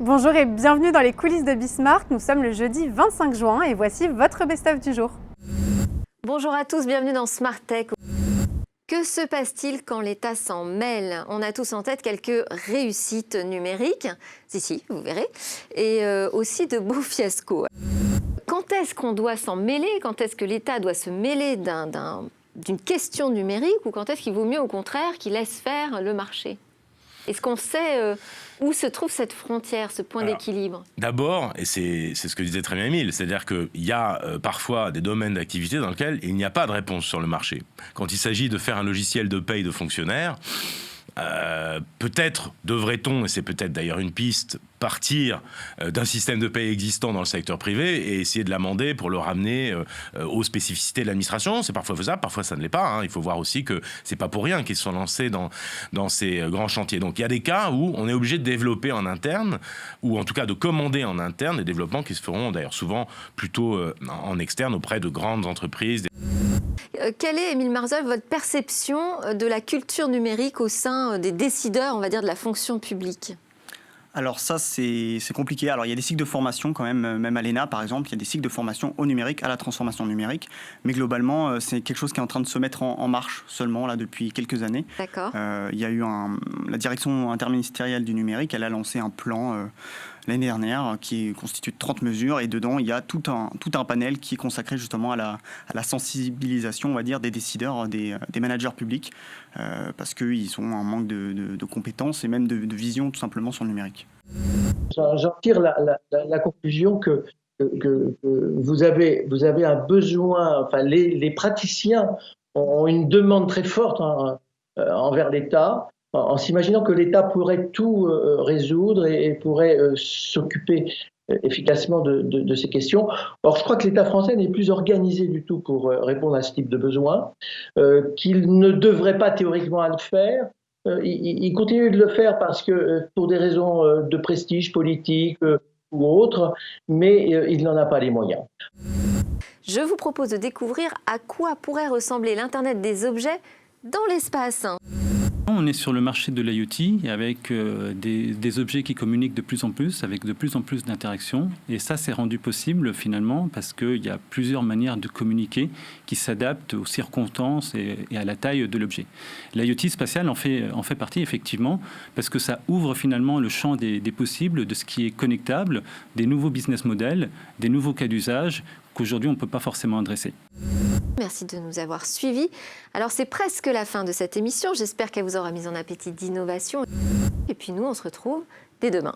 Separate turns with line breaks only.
Bonjour et bienvenue dans les coulisses de Bismarck. Nous sommes le jeudi 25 juin et voici votre best-of du jour.
Bonjour à tous, bienvenue dans Smart Tech. Que se passe-t-il quand l'État s'en mêle? On a tous en tête quelques réussites numériques, si, vous verrez, et aussi de beaux fiascos. Quand est-ce qu'on doit s'en mêler? Quand est-ce que l'État doit se mêler d'une question numérique? Ou quand est-ce qu'il vaut mieux au contraire qu'il laisse faire le marché? Est-ce qu'on sait où se trouve cette frontière, ce point d'équilibre?
D'abord, et c'est ce que disait très bien Émile, c'est-à-dire qu'il y a parfois des domaines d'activité dans lesquels il n'y a pas de réponse sur le marché. Quand il s'agit de faire un logiciel de paye de fonctionnaires, peut-être devrait-on, et c'est peut-être d'ailleurs une piste, partir d'un système de paye existant dans le secteur privé et essayer de l'amender pour le ramener aux spécificités de l'administration. C'est parfois faisable, parfois ça ne l'est pas. Il faut voir aussi que c'est pas pour rien qu'ils se sont lancés dans ces grands chantiers. Donc il y a des cas où on est obligé de développer en interne, ou en tout cas de commander en interne des développements qui se feront d'ailleurs souvent plutôt en externe auprès de grandes entreprises.
Quelle est, Émile Marsolles, votre perception de la culture numérique au sein des décideurs, on va dire, de la fonction publique?
Alors ça, c'est compliqué. Alors il y a des cycles de formation quand même à l'ENA par exemple, il y a des cycles de formation au numérique, à la transformation numérique. Mais globalement, c'est quelque chose qui est en train de se mettre en marche seulement là depuis quelques années.
D'accord.
Il y a eu la direction interministérielle du numérique, elle a lancé un plan l'année dernière qui est constitué de 30 mesures et dedans il y a tout un panel qui est consacré justement à la sensibilisation, on va dire, des décideurs, des managers publics parce qu'ils sont en manque de compétences et même de vision tout simplement sur le numérique.
J'en tire la conclusion que vous avez un besoin, enfin les praticiens ont une demande très forte envers l'État, en s'imaginant que l'État pourrait tout résoudre et pourrait s'occuper efficacement de ces questions. Or, je crois que l'État français n'est plus organisé du tout pour répondre à ce type de besoin, qu'il ne devrait pas théoriquement le faire. Il continue de le faire parce que pour des raisons de prestige politique ou autre, mais il n'en a pas les moyens.
Je vous propose de découvrir à quoi pourrait ressembler l'Internet des objets dans l'espace.
On est sur le marché de l'IoT avec des objets qui communiquent de plus en plus, avec de plus en plus d'interactions. Et ça, c'est rendu possible finalement parce qu'il y a plusieurs manières de communiquer qui s'adaptent aux circonstances et à la taille de l'objet. L'IoT spatial en fait partie effectivement parce que ça ouvre finalement le champ des possibles, de ce qui est connectable, des nouveaux business models, des nouveaux cas d'usage qu'aujourd'hui on ne peut pas forcément adresser.
Merci de nous avoir suivis. Alors c'est presque la fin de cette émission. J'espère qu'elle vous aura mis en appétit d'innovation. Et puis nous, on se retrouve dès demain.